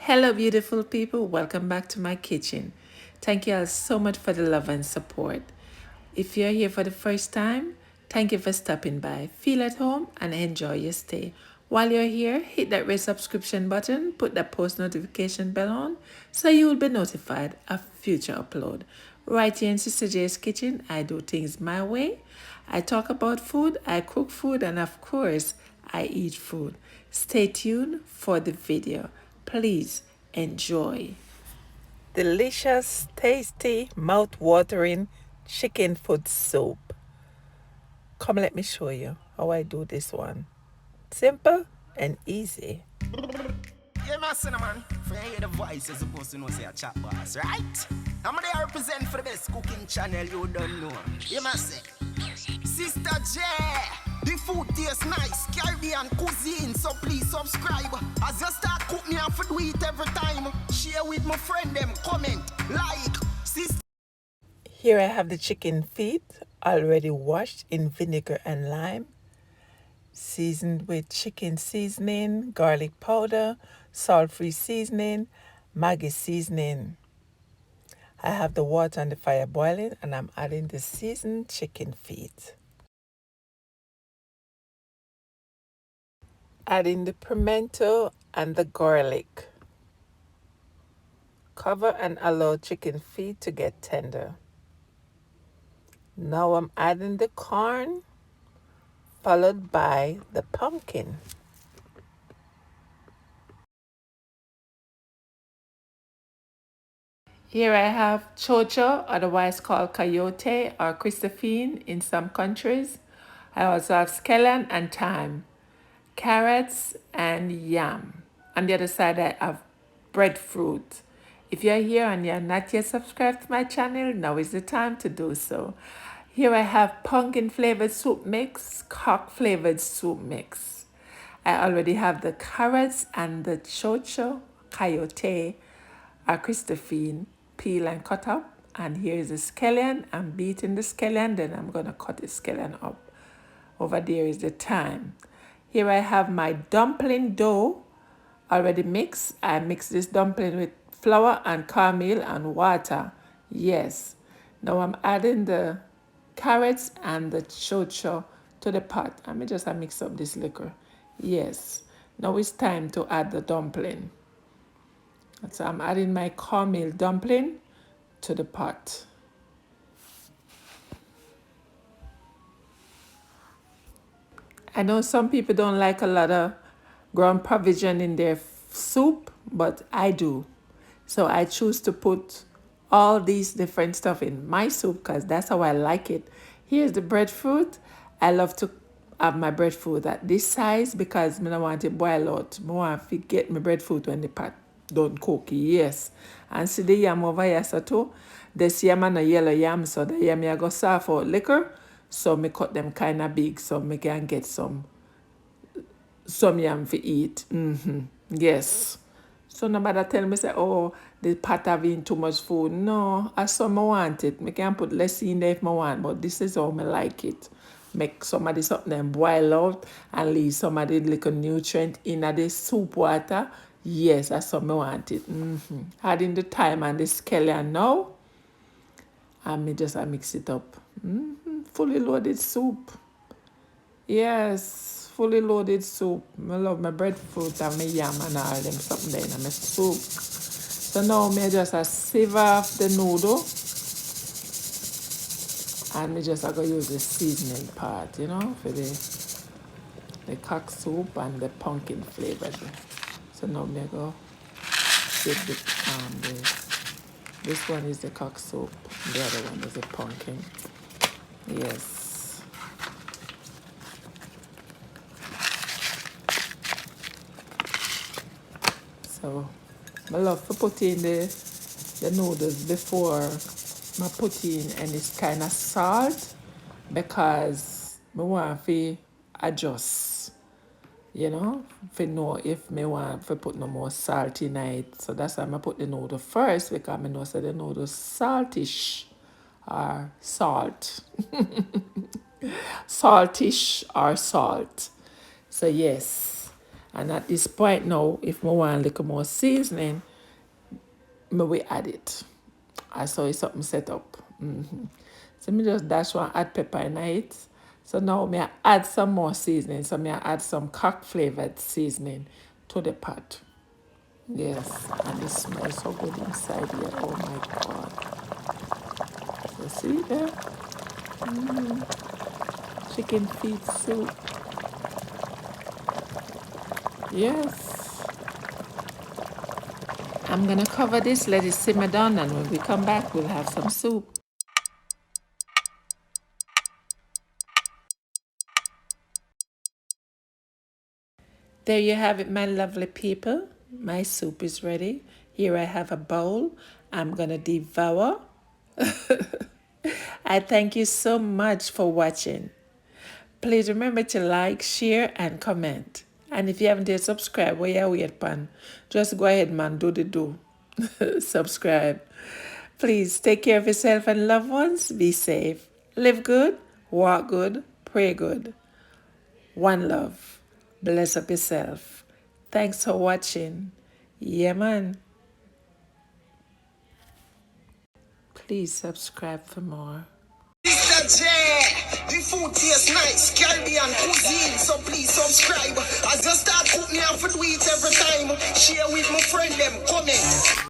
Hello, beautiful people. Welcome back to my kitchen. Thank you all so much for the love and support. If you're here for the first time, thank you for stopping by. Feel at home and enjoy your stay. While you're here, hit that red subscription button, put that post notification bell on so you will be notified of future upload. Right here in Sister J's kitchen, I do things my way. I talk about food, I cook food, and of course, I eat food. Stay tuned for the video. Please enjoy. Delicious, tasty, mouth-watering chicken foot soup. Come let me show you how I do this one. Simple and easy. Yeah, man, cinnamon. For you hear the voice, you're supposed to know say a chat boss, right? I'm gonna represent for the best cooking channel you don't know. You must say, Sister J. The food tastes nice, Caribbean cuisine, so please subscribe. As you start cook me, I have to do it every time. Share with my friend them, comment, like, sister. Here I have the chicken feet already washed in vinegar and lime, seasoned with chicken seasoning, garlic powder, salt-free seasoning, Maggi seasoning. I have the water on the fire boiling and I'm adding the seasoned chicken feet. Adding the pimento and the garlic. Cover and allow chicken feet to get tender. Now I'm adding the corn, followed by the pumpkin. Here I have chocho, otherwise called coyote or Christophine in some countries. I also have scallion and thyme, carrots and yam. On the other side, I have breadfruit. If you're here and you're not yet subscribed to my channel, now is the time to do so. Here I have pumpkin flavored soup mix, cock flavored soup mix. I already have the carrots and the chocho, coyote, or Christophine, peel and cut up. And here is the scallion. I'm beating the scallion, then I'm going to cut the scallion up. Over there is the thyme. Here I have my dumpling dough already mixed. I mix this dumpling with flour and cornmeal and water. Yes. Now I'm adding the carrots and the chocho to the pot. Let me just mix up this liquor. Yes. Now it's time to add the dumpling. So I'm adding my cornmeal dumpling to the pot. I know some people don't like a lot of ground provision in their soup, but I do. So I choose to put all these different stuff in my soup because that's how I like it. Here's the breadfruit. I love to have my breadfruit at this size because I don't want it boil out. I want to get my breadfruit when the pot don't cook. Yes. And see the yam over here so too. This yam and a yellow yam, so the yam I go soft out liquor. So me cut them kind of big so me can get some yam to eat. Yes. So nobody tell me say, oh, the pot having too much food. No, as some I want it. I can put less in there if I want, but this is how I like it. Make somebody something and boil out and leave some of the little nutrient in the soup water. Yes, that's how I want it. Adding the thyme and the scallion now. And me just mix it up. Fully loaded soup. Yes, fully loaded soup. I love my breadfruit and my yam and all them something there in my soup. So now me just sieve off the noodle and me just go use the seasoning part, for the cock soup and the pumpkin flavored. So now me go with this one is the cock soup, the other one is the pumpkin. Yes. So I love to put in the noodles before I put in any kind of salt because I want to adjust, to know if I want to put no more salt in it. So that's why I put the noodle first because I know that the noodle saltish or salt. Saltish or salt. So yes. And at this point now, if I want a little more seasoning, I will add it. I saw it something set up. So me just dash one add pepper in it. So now me I add some more seasoning. So me I add some cock flavored seasoning to the pot. Yes, and it smells so good inside here. Oh my God. You see there? Chicken feet soup. Yes. I'm gonna cover this, let it simmer down, and when we come back, we'll have some soup. There you have it, my lovely people. My soup is ready. Here I have a bowl. I'm gonna devour. I thank you so much for watching. Please remember to like, share, and comment. And if you haven't yet subscribed, what you wait pan? Just go ahead, man, do the do. Subscribe. Please take care of yourself and loved ones. Be safe. Live good, walk good, pray good. One love. Bless up yourself. Thanks for watching. Yeah, man. Please subscribe for more. Mr. J, the food tastes nice, Scallion cuisine, so please subscribe. As you start putting me off to eat every time, share with my friend them, comment.